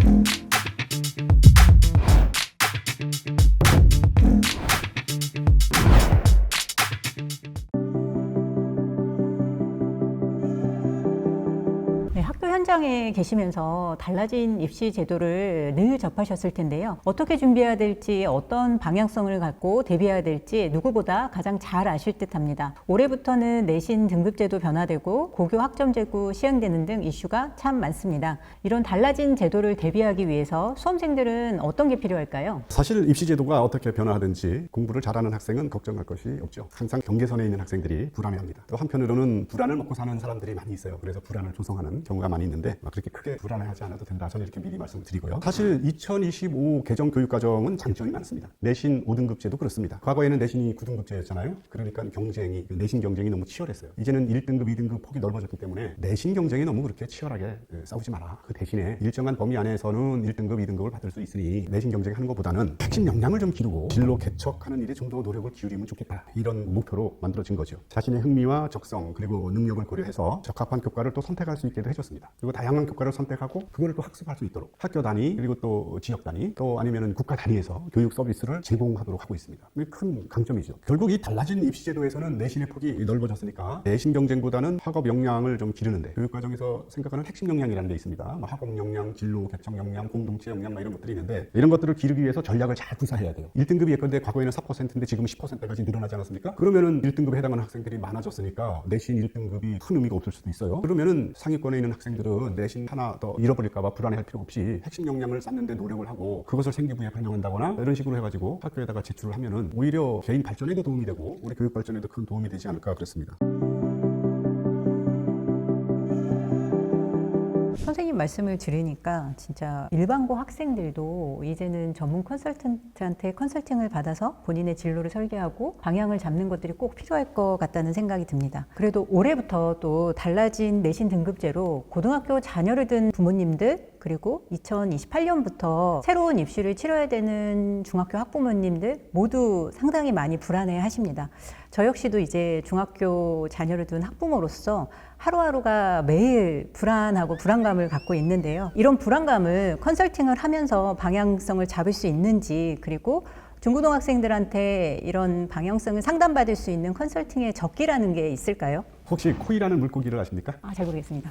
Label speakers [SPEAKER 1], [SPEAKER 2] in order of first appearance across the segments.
[SPEAKER 1] 네, 학교 현장에 계시면서 달라진 입시 제도를 늘 접하셨을 텐데요. 어떻게 준비해야 될지, 어떤 방향성을 갖고 대비해야 될지 누구보다 가장 잘 아실 듯합니다. 올해부터는 내신 등급제도 변화되고 고교 학점제도 시행되는 등 이슈가 참 많습니다. 이런 달라진 제도를 대비하기 위해서 수험생들은 어떤 게 필요할까요?
[SPEAKER 2] 사실 입시 제도가 어떻게 변화하든지 공부를 잘하는 학생은 걱정할 것이 없죠. 항상 경계선에 있는 학생들이 불안해합니다. 또 한편으로는 불안을 먹고 사는 사람들이 많이 있어요. 그래서 불안을 조성하는 경우가 많이 있는데 그렇게 크게 불안해하지 않아도 된다. 저는 이렇게 미리 말씀을 드리고요. 사실 2025 개정 교육과정은 장점이 많습니다. 내신 5등급제도 그렇습니다. 과거에는 내신이 9등급제였잖아요. 그러니까 내신 경쟁이 너무 치열했어요. 이제는 1등급, 2등급 폭이 넓어졌기 때문에 내신 경쟁이 너무 그렇게 치열하게 싸우지 마라. 그 대신에 일정한 범위 안에서는 1등급, 2등급을 받을 수 있으니 내신 경쟁하는 것보다는 핵심 역량을 좀 기르고 진로 개척하는 일에 좀 더 노력을 기울이면 좋겠다. 이런 목표로 만들어진 거죠. 자신의 흥미와 적성 그리고 능력을 고려해서 적합한 교과를 또 선택할 수 있게도 해줬습니다. 그리고 다양한 교과를 선택하고 그거를 또 학습할 수 있도록 학교 단위 그리고 또 지역 단위 또 아니면은 국가 단위에서 교육 서비스를 제공하도록 하고 있습니다. 이게 큰 강점이죠. 결국 이 달라진 입시 제도에서는 내신의 폭이 넓어졌으니까 내신 경쟁보다는 학업 역량을 좀 기르는데 교육과정에서 생각하는 핵심 역량이라는 게 있습니다. 학업 역량, 진로 개척 역량, 공동체 역량 이런 것들이 있는데 이런 것들을 기르기 위해서 전략을 잘 구사해야 돼요. 1등급이 예컨대 과거에는 4%인데 지금 10%까지 늘어나지 않았습니까? 그러면은 1등급에 해당하는 학생들이 많아졌으니까 내신 1등급이 큰 의미가 없을 수도 있어요. 그러면은 상위권에 있는 학생들은 내신 하나 더 잃어버릴까봐 불안해할 필요 없이 핵심 역량을 쌓는 데 노력을 하고 그것을 생기부에 반영한다거나 이런 식으로 해가지고 학교에다가 제출을 하면은 오히려 개인 발전에도 도움이 되고 우리 교육 발전에도 큰 도움이 되지 않을까 그렇습니다.
[SPEAKER 1] 선생님 말씀을 들으니까 진짜 일반고 학생들도 이제는 전문 컨설턴트한테 컨설팅을 받아서 본인의 진로를 설계하고 방향을 잡는 것들이 꼭 필요할 것 같다는 생각이 듭니다. 그래도 올해부터 또 달라진 내신 등급제로 고등학교 자녀를 둔 부모님들 그리고 2028년부터 새로운 입시를 치러야 되는 중학교 학부모님들 모두 상당히 많이 불안해 하십니다. 저 역시도 이제 중학교 자녀를 둔 학부모로서 하루하루가 매일 불안하고 불안감을 갖고 있는데요. 이런 불안감을 컨설팅을 하면서 방향성을 잡을 수 있는지 그리고 중고등학생들한테 이런 방향성을 상담받을 수 있는 컨설팅의 적기라는 게 있을까요?
[SPEAKER 2] 혹시 코이라는 물고기를 아십니까?
[SPEAKER 1] 잘 모르겠습니다.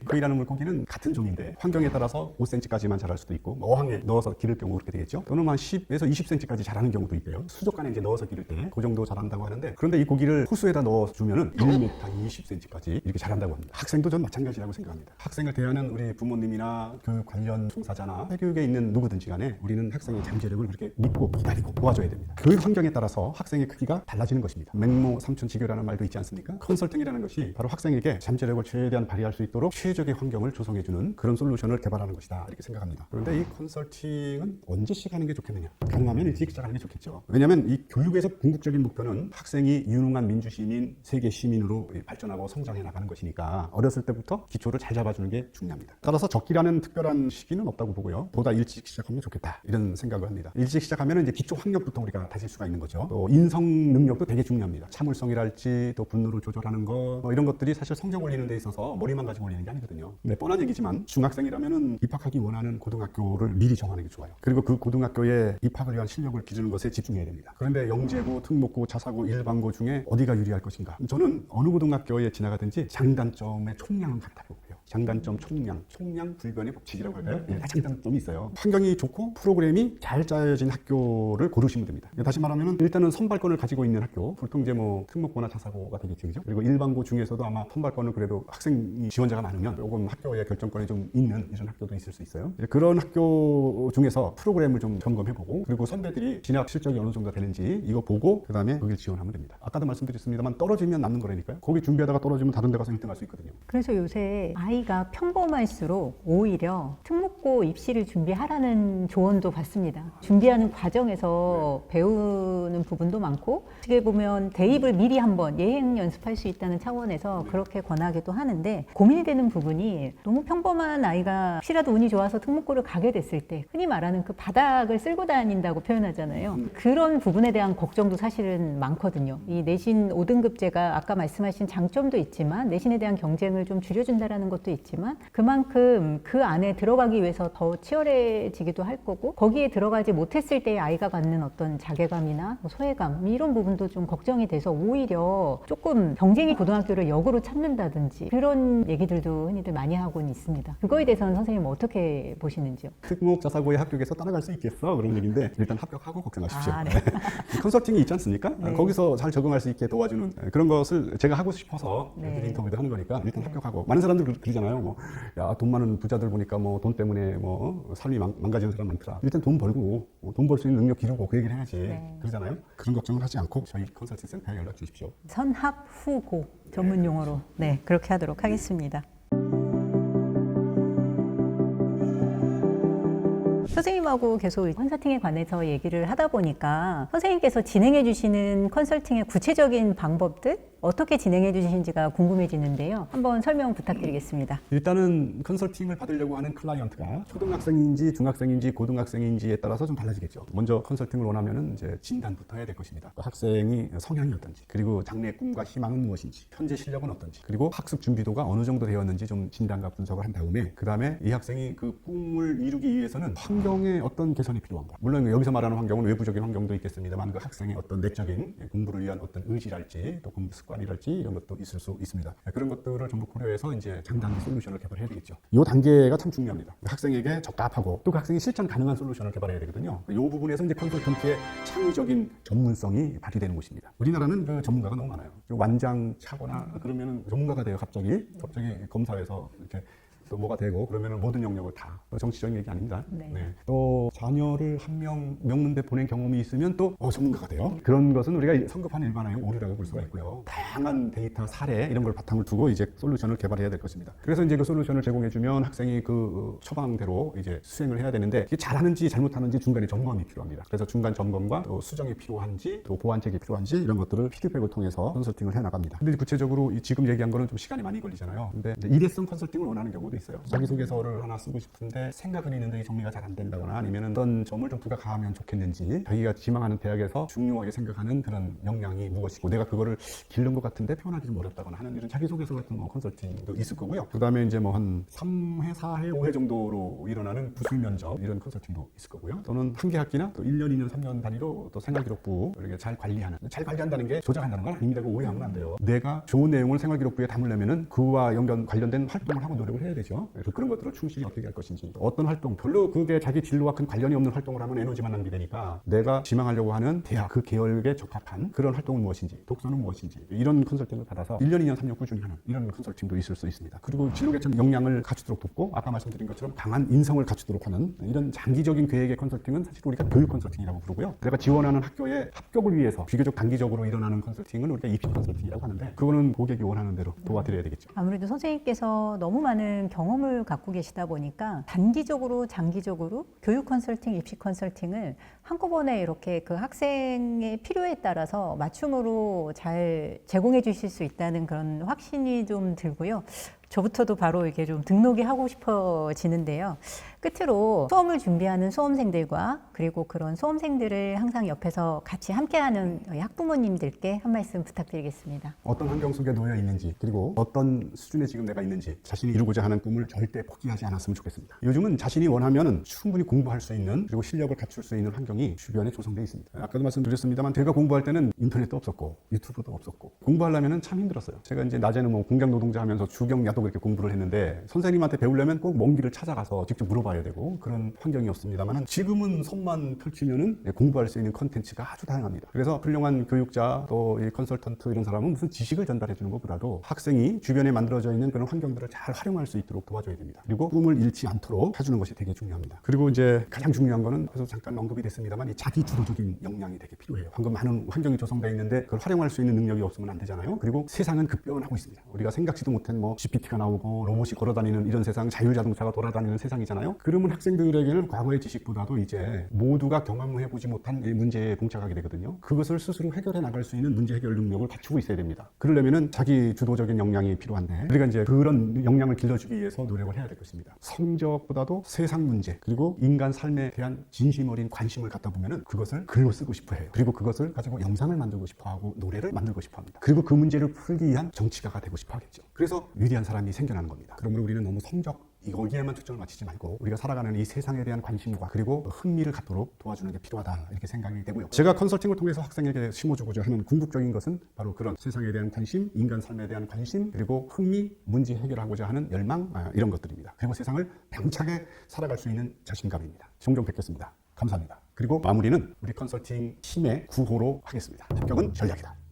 [SPEAKER 2] 코이라는 물고기는 같은 종인데 환경에 따라서 5cm까지만 자랄 수도 있고 어항에 넣어서 기를 경우 그렇게 되겠죠. 또는 한 10에서 20cm까지 자라는 경우도 있대요. 수족관에 이제 넣어서 기를 때 그 정도 자란다고 하는데 그런데 이 고기를 호수에다 넣어주면은 1m 20cm까지 이렇게 자란다고 합니다. 학생도 전 마찬가지라고 생각합니다. 학생을 대하는 우리 부모님이나 교육 관련 종사자나 사교육에 있는 누구든지 간에 우리는 학생의 잠재력을 그렇게 믿고 기다리고 도와줘야 됩니다. 교육 환경에 따라서 학생의 크기가 달라지는 것입니다. 맹모 삼촌지교라는 말도 있지 않습니까? 컨설팅이라는 것이 바로 학생에게 잠재력을 최대한 발휘할 수 있도록 최적의 환경을 조성해주는 그런 솔루션을 개발하는 것이다 이렇게 생각합니다. 그런데 이 컨설팅은 언제 시작하는 게 좋겠느냐? 가능하면 일찍 시작하는 게 좋겠죠. 왜냐하면 이 교육에서 궁극적인 목표는 학생이 유능한 민주시민, 세계 시민으로 발전하고 성장해 나가는 것이니까 어렸을 때부터 기초를 잘 잡아주는 게 중요합니다. 따라서 적기라는 특별한 시기는 없다고 보고요. 보다 일찍 시작하면 좋겠다 이런 생각을 합니다. 일찍 시작하면 이제 기초 학력부터 우리가 다질 수가 있는 거죠. 또 인성 능력도 되게 중요합니다. 참을성이랄지 또 분노를 조절하는 것 이런 것들이 사실 성적 올리는 데 있어서 머리만 가지고 올리는 게 아니거든요. 네, 뻔한 얘기지만 중학생이라면은 입학하기 원하는 고등학교를 미리 정하는 게 좋아요. 그리고 그 고등학교에 입학을 위한 실력을 기르는 것에 집중해야 됩니다. 그런데 영재고, 특목고, 자사고, 일반고 중에 어디가 유리할 것인가? 저는 어느 고등학교에 지나가든지 장단점의 총량은 같다고 보고요. 장단점, 총량 불변의 법칙이라고 할까요? 다 장단점이 있어요. 환경이 좋고 프로그램이 잘 짜여진 학교를 고르시면 됩니다. 다시 말하면 일단은 선발권을 가지고 있는 학교, 보통 이제 뭐 특목고나 자사고가 되겠죠, 그죠? 그리고 일반고 중에서도 아마 선발권을 그래도 학생이 지원자가 많으면 조금 학교의 결정권이 좀 있는 이런 학교도 있을 수 있어요. 그런 학교 중에서 프로그램을 좀 점검해보고 그리고 선배들이 진학 실적이 어느 정도 되는지 이거 보고 그 다음에 거길 지원하면 됩니다. 아까도 말씀드렸습니다만 떨어지면 남는 거라니까요. 거기 준비하다가 떨어지면 다른 데 가서 1등할 수 있거든요.
[SPEAKER 1] 그래서 요새 아이가 평범할수록 오히려 특목고 입시를 준비하라는 조언도 받습니다. 준비하는 과정에서 배우는 부분도 많고 어떻게 보면 대입을 미리 한번 예행 연습할 수 있다는 차원에서 그렇게 권하기도 하는데 고민이 되는 부분이 너무 평범한 아이가 혹시라도 운이 좋아서 특목고를 가게 됐을 때 흔히 말하는 그 바닥을 쓸고 다닌다고 표현하잖아요. 그런 부분에 대한 걱정도 사실은 많거든요. 이 내신 5등급제가 아까 말씀하신 장점도 있지만 내신에 대한 경쟁을 좀 줄여준다라는 것도 것도 있지만 그만큼 그 안에 들어가기 위해서 더 치열해지기도 할 거고 거기에 들어가지 못했을 때 아이가 갖는 어떤 자괴감이나 뭐 소외감 이런 부분도 좀 걱정이 돼서 오히려 조금 경쟁이 고등학교를 역으로 찾는다든지 그런 얘기들도 흔히들 많이 하고는 있습니다. 그거에 대해서는 선생님 어떻게 보시는지요?
[SPEAKER 2] 특목자사고의 합격에서 따라갈 수 있겠어? 그런 얘기인데 일단 합격하고 걱정하십시오.
[SPEAKER 1] 아, 네.
[SPEAKER 2] 컨설팅이 있지 않습니까?
[SPEAKER 1] 네.
[SPEAKER 2] 거기서 잘 적응할 수 있게 도와주는 그런 것을 제가 하고 싶어서
[SPEAKER 1] 네.
[SPEAKER 2] 인터뷰도 하는 거니까 일단 합격하고 많은 사람들 그러잖아요. 뭐, 야, 돈 많은 부자들 보니까 뭐 돈 때문에 뭐 삶이 망가지는 사람 많더라. 일단 돈 벌고 돈 벌 수 있는 능력 기르고 그 얘기를 해야지.
[SPEAKER 1] 네.
[SPEAKER 2] 그러잖아요. 그런 걱정을 하지 않고 저희 컨설팅 센터에 연락 주십시오.
[SPEAKER 1] 선합 후고 전문 용어로 네 그렇게 하도록 하겠습니다. 선생님하고 계속 컨설팅에 관해서 얘기를 하다 보니까 선생님께서 진행해 주시는 컨설팅의 구체적인 방법들 어떻게 진행해 주시는지가 궁금해지는데요. 한번 설명 부탁드리겠습니다.
[SPEAKER 2] 일단은 컨설팅을 받으려고 하는 클라이언트가 초등학생인지 중학생인지 고등학생인지에 따라서 좀 달라지겠죠. 먼저 컨설팅을 원하면은 이제 진단부터 해야 될 것입니다. 그 학생이 성향이 어떤지, 그리고 장래의 꿈과 희망은 무엇인지, 현재 실력은 어떤지, 그리고 학습 준비도가 어느 정도 되었는지 좀 진단과 분석을 한 다음에 그 다음에 이 학생이 그 꿈을 이루기 위해서는 환경에 어떤 개선이 필요한가. 물론 여기서 말하는 환경은 외부적인 환경도 있겠습니다만 그 학생의 어떤 내적인 공부를 위한 어떤 의지랄지 또 공부 습관이랄지 이런 것도 있을 수 있습니다. 그런 것들을 전부 고려해서 이제 장단기 솔루션을 개발해야 되겠죠. 이 단계가 참 중요합니다. 학생에게 적합하고 또 그 학생이 실천 가능한 솔루션을 개발해야 되거든요. 이 부분에서 이제 컨설턴트의 창의적인 전문성이 발휘되는 곳입니다. 우리나라는 그 전문가가 너무 많아요. 완장 차거나 그러면 전문가가 돼요. 갑자기 검사에서 이렇게 또 뭐가 되고 그러면 모든 영역을 다 정치적인 얘기 아닙니다.
[SPEAKER 1] 네.
[SPEAKER 2] 또 자녀를 한 명 명문대 보낸 경험이 있으면 또 전문가가 돼요. 그런 것은 우리가 성급한 일반화의 오류라고 볼 수가 있고요. 다양한 데이터 사례 이런 걸 바탕을 두고 이제 솔루션을 개발해야 될 것입니다. 그래서 이제 그 솔루션을 제공해주면 학생이 그 처방대로 이제 수행을 해야 되는데 이게 잘하는지 잘못하는지 중간에 점검이 필요합니다. 그래서 중간 점검과 또 수정이 필요한지 또 보완책이 필요한지 이런 것들을 피드백을 통해서 컨설팅을 해나갑니다. 근데 구체적으로 지금 얘기한 거는 좀 시간이 많이 걸리잖아요. 근데 일회성 컨설팅을 원하는 경우도 있어요. 자기소개서를 하나 쓰고 싶은데 생각은 있는데 정리가 잘 안 된다거나 아니면 어떤 점을 좀 부가 가하면 좋겠는지 자기가 지망하는 대학에서 중요하게 생각하는 그런 역량이 무엇이고 내가 그거를 기른 것 같은데 표현하기 좀 어렵다거나 하는 이런 자기소개서 같은 컨설팅도 있을 거고요. 그 다음에 이제 뭐 한 3회, 4회, 5회 정도로 일어나는 부술 면접 이런 컨설팅도 있을 거고요. 또는 한 개 학기나 또 1년, 2년, 3년 단위로 또 생활기록부 이렇게 잘 관리한다는 게 조작한다는 건 아닙니다. 그거 오해하면 안 돼요. 내가 좋은 내용을 생활기록부에 담으려면은 그와 관련된 활동을 하고 노력을 해야 되죠. 그런 것들을 충실히 어떻게 할 것인지 어떤 활동 별로 그게 자기 진로와 큰 관련이 없는 활동을 하면 에너지만 낭비되니까 내가 지망하려고 하는 대학 그 계열에 적합한 그런 활동은 무엇인지 독서는 무엇인지 이런 컨설팅을 받아서 1년, 2년, 3년 꾸준히 하는 이런 컨설팅도 있을 수 있습니다. 그리고 진로 개척 역량을 갖추도록 돕고 아까 말씀드린 것처럼 강한 인성을 갖추도록 하는 이런 장기적인 계획의 컨설팅은 사실 우리가 교육 컨설팅이라고 부르고요. 내가 지원하는 학교의 합격을 위해서 비교적 단기적으로 일어나는 컨설팅은 우리가 입시 컨설팅이라고 하는데 그거는 고객이 원하는 대로 도와드려야 되겠죠.
[SPEAKER 1] 아무래도 선생님께서 너무 많은 경험을 갖고 계시다 보니까 단기적으로 장기적으로 교육 컨설팅, 입시 컨설팅을 한꺼번에 이렇게 그 학생의 필요에 따라서 맞춤으로 잘 제공해 주실 수 있다는 그런 확신이 좀 들고요. 저부터도 바로 이렇게 좀 등록이 하고 싶어지는데요. 끝으로 수험을 준비하는 수험생들과 그리고 그런 수험생들을 항상 옆에서 같이 함께하는 학부모님들께 한 말씀 부탁드리겠습니다.
[SPEAKER 2] 어떤 환경 속에 놓여 있는지 그리고 어떤 수준에 지금 내가 있는지 자신이 이루고자 하는 꿈을 절대 포기하지 않았으면 좋겠습니다. 요즘은 자신이 원하면 충분히 공부할 수 있는 그리고 실력을 갖출 수 있는 환경이 주변에 조성되어 있습니다. 아까도 말씀드렸습니다만 제가 공부할 때는 인터넷도 없었고 유튜브도 없었고 공부하려면 참 힘들었어요. 제가 이제 낮에는 뭐 공장 노동자 하면서 주경 야독 이렇게 공부를 했는데 선생님한테 배우려면 꼭 먼 길을 찾아가서 직접 물어봐야 되고 그런 환경이었습니다만 지금은 손만 펼치면은 공부할 수 있는 컨텐츠가 아주 다양합니다. 그래서 훌륭한 교육자 또 이 컨설턴트 이런 사람은 무슨 지식을 전달해 주는 것보다도 학생이 주변에 만들어져 있는 그런 환경들을 잘 활용할 수 있도록 도와줘야 됩니다. 그리고 꿈을 잃지 않도록 해주는 것이 되게 중요합니다. 그리고 이제 가장 중요한 거는 그래서 잠깐 언급이 됐습니다만 이 자기 주도적인 역량이 되게 필요해요. 방금 많은 환경이 조성되어 있는데 그걸 활용할 수 있는 능력이 없으면 안 되잖아요. 그리고 세상은 급변하고 있습니다. 우리가 생각지도 못한 뭐 GPT가 나오고 로봇이 걸어다니는 이런 세상, 자율자동차가 돌아다니는 세상이잖아요. 그러면 학생들에게는 과거의 지식보다도 이제 모두가 경험해보지 못한 이 문제에 봉착하게 되거든요. 그것을 스스로 해결해 나갈 수 있는 문제 해결 능력을 갖추고 있어야 됩니다. 그러려면은 자기 주도적인 역량이 필요한데 우리가 이제 그런 역량을 길러주기 위해서 노력을 해야 될 것입니다. 성적보다도 세상 문제 그리고 인간 삶에 대한 진심 어린 관심을 갖다 보면은 그것을 글로 쓰고 싶어 해요. 그리고 그것을 가지고 영상을 만들고 싶어 하고 노래를 만들고 싶어 합니다. 그리고 그 문제를 풀기 위한 정치가가 되고 싶어 하겠죠. 그래서 위대한 사람 사람이 생겨나는 겁니다. 그러므로 우리는 너무 성적 여기에만 초점을 맞추지 말고 우리가 살아가는 이 세상에 대한 관심과 그리고 흥미를 갖도록 도와주는 게 필요하다 이렇게 생각이 되고요. 제가 컨설팅을 통해서 학생에게 심어주고자 하는 궁극적인 것은 바로 그런 세상에 대한 관심, 인간 삶에 대한 관심, 그리고 흥미, 문제 해결하고자 하는 열망 이런 것들입니다. 그리고 세상을 당차게 살아갈 수 있는 자신감입니다. 종종 뵙겠습니다. 감사합니다. 그리고 마무리는 우리 컨설팅 팀의 구호로 하겠습니다. 합격은 전략이다.